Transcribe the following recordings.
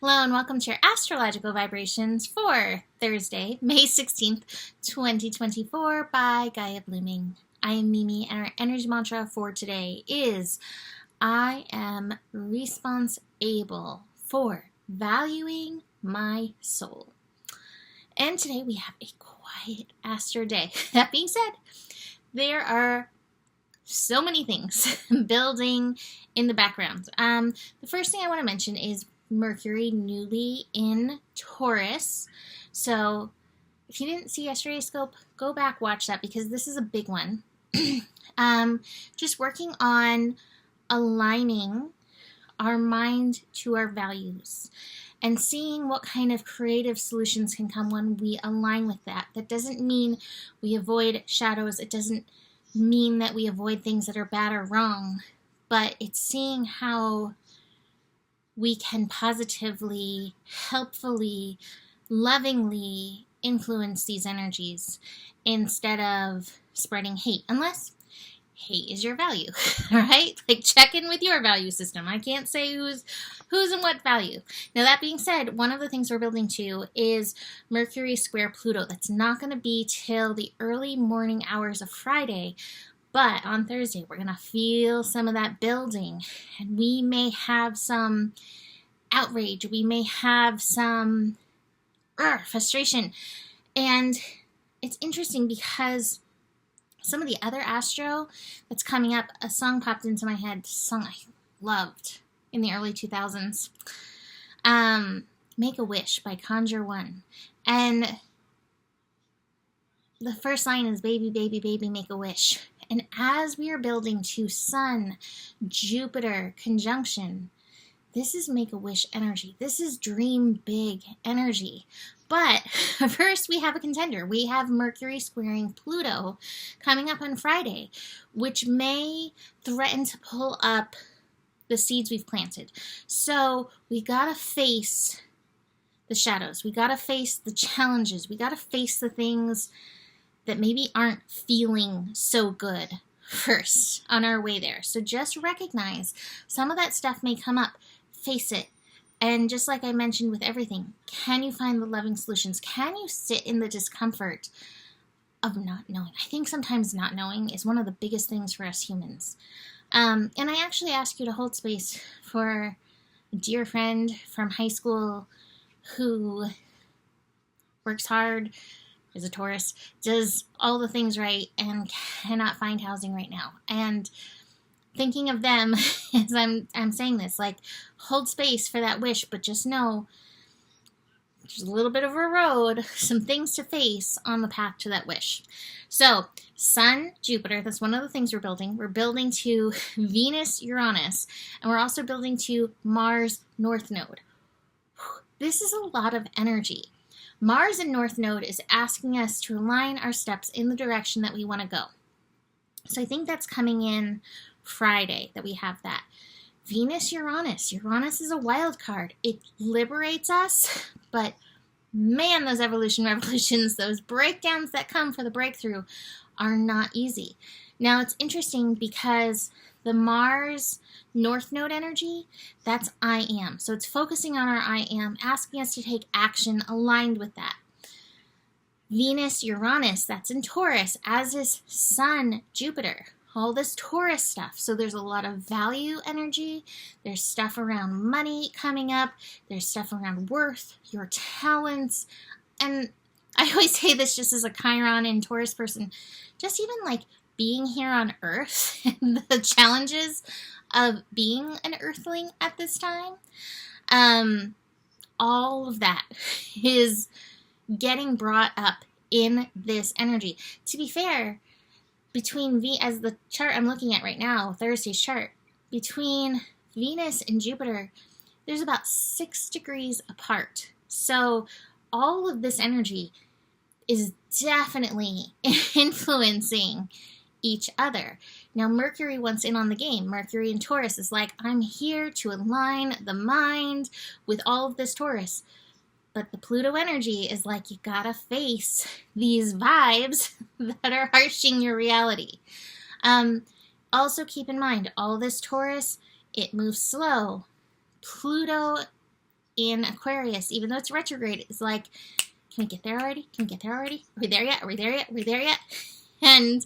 Hello and welcome to your astrological vibrations for Thursday, May 16th, 2024 by Gaia Blooming. I am Mimi and our energy mantra for today is I am responsible for valuing my soul. And today we have a quiet astro day. That being said, there are so many things building in the background. The first thing I want to mention is Mercury newly in Taurus. So if you didn't see yesterday's scope, go back, watch that because this is a big one. Just working on aligning our mind to our values and seeing what kind of creative solutions can come when we align with that. That doesn't mean we avoid shadows. It doesn't mean that we avoid things that are bad or wrong, but it's seeing how we can positively, helpfully, lovingly influence these energies instead of spreading hate, unless hate is your value, right? Like check in with your value system. I can't say who's and what value. Now that being said, one of the things we're building to is Mercury square Pluto. That's not going to be till the early morning hours of Friday, but on Thursday we're going to feel some of that building, and we may have some outrage, we may have some frustration. And it's interesting because some of the other astro that's coming up, a song popped into my head, a song I loved in the early 2000s, Make a Wish by Conjure One. And the first line is baby, baby, baby, make a wish. And as we are building to Sun, Jupiter conjunction, this is Make-A-Wish energy. This is dream big energy. But first we have a contender. We have Mercury squaring Pluto coming up on Friday, which may threaten to pull up the seeds we've planted. So we gotta face the shadows. We gotta face the challenges. We gotta face the things that maybe aren't feeling so good first on our way there. So just recognize some of that stuff may come up. Face it. And just like I mentioned with everything, can you find the loving solutions? Can you sit in the discomfort of not knowing? I think sometimes not knowing is one of the biggest things for us humans. And I actually ask you to hold space for a dear friend from high school who works hard, is a Taurus, does all the things right, and cannot find housing right now. And thinking of them as I'm saying this, like, hold space for that wish, but just know there's a little bit of a road, some things to face on the path to that wish. So, Sun, Jupiter, that's one of the things we're building. We're building to Venus, Uranus, and we're also building to Mars, North Node. This is a lot of energy. Mars in North Node is asking us to align our steps in the direction that we want to go. So I think that's coming in Friday that we have that. Venus, Uranus. Uranus is a wild card. It liberates us, but man, those revolutions, those breakdowns that come for the breakthrough are not easy. Now it's interesting because the Mars North Node energy, that's I am. So it's focusing on our I am, asking us to take action aligned with that. Venus, Uranus, that's in Taurus, as is Sun, Jupiter. All this Taurus stuff. So there's a lot of value energy. There's stuff around money coming up. There's stuff around worth, your talents. And I always say this just as a Chiron and Taurus person, just even like being here on Earth and the challenges of being an Earthling at this time. All of that is getting brought up in this energy. To be fair, between as the chart I'm looking at right now, Thursday's chart, between Venus and Jupiter, there's about 6 degrees apart. So all of this energy is definitely influencing each other. Now Mercury wants in on the game. Mercury in Taurus is like, I'm here to align the mind with all of this Taurus. But the Pluto energy is like, you gotta face these vibes that are harshing your reality. Also keep in mind, all this Taurus, it moves slow. Pluto in Aquarius, even though it's retrograde, is like, can we get there already? Can we get there already? Are we there yet? Are we there yet? Are we there yet? And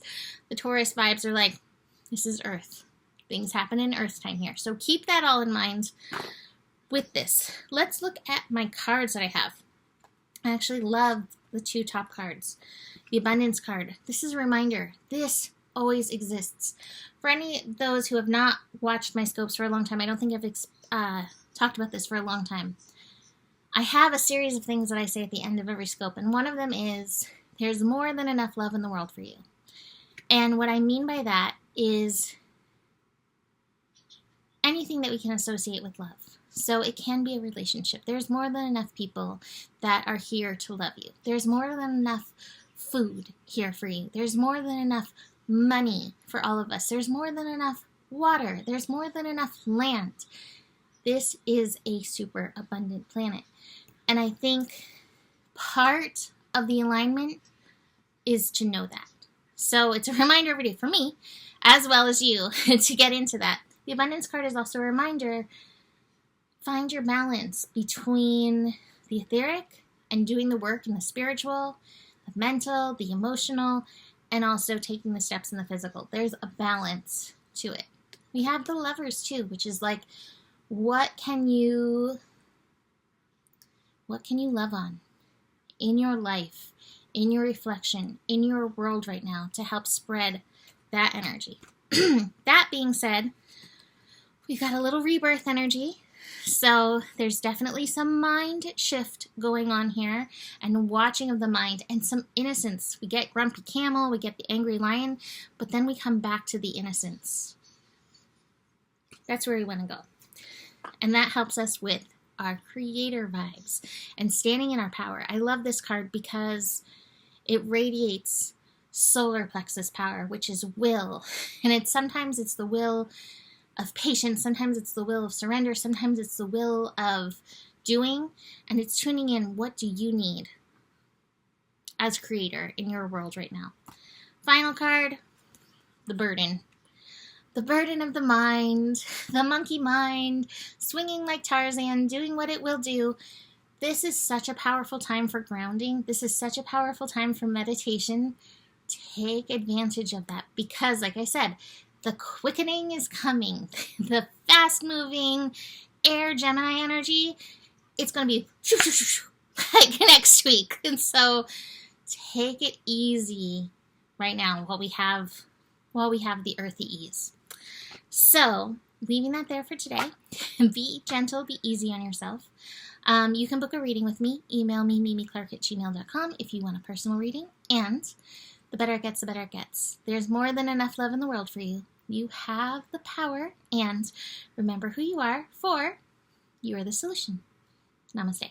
the Taurus vibes are like, this is Earth. Things happen in Earth time here. So keep that all in mind with this. Let's look at my cards that I have. I actually love the 2 top cards. The Abundance card. This is a reminder. This always exists. For any of those who have not watched my scopes for a long time, I don't think I've talked about this for a long time. I have a series of things that I say at the end of every scope, and one of them is, there's more than enough love in the world for you. And what I mean by that is anything that we can associate with love. So it can be a relationship. There's more than enough people that are here to love you. There's more than enough food here for you. There's more than enough money for all of us. There's more than enough water. There's more than enough land. This is a super abundant planet. And I think part of the alignment is to know that. So it's a reminder every day for me, as well as you, to get into that. The Abundance card is also a reminder, find your balance between the etheric and doing the work in the spiritual, the mental, the emotional, and also taking the steps in the physical. There's a balance to it. We have the Lovers too, which is like, what can you love on in your life, in your reflection, in your world right now to help spread that energy. That being said, we've got a little rebirth energy. So there's definitely some mind shift going on here and watching of the mind and some innocence. We get grumpy camel, we get the angry lion, but then we come back to the innocence. That's where we want to go. And that helps us with our creator vibes and standing in our power. I love this card because it radiates solar plexus power, which is will. And sometimes it's the will of patience, sometimes it's the will of surrender, sometimes it's the will of doing, and it's tuning in, what do you need as creator in your world right now? Final card, the burden. The burden of the mind, the monkey mind, swinging like Tarzan, doing what it will do. This is such a powerful time for grounding. This is such a powerful time for meditation. Take advantage of that because, like I said, the quickening is coming. The fast-moving air Gemini energy, it's going to be like next week. And so take it easy right now while we have the earthy ease. So, leaving that there for today. Be gentle, be easy on yourself. You can book a reading with me. Email me, mimiclark@gmail.com if you want a personal reading. And the better it gets, the better it gets. There's more than enough love in the world for you. You have the power. And remember who you are, for you are the solution. Namaste.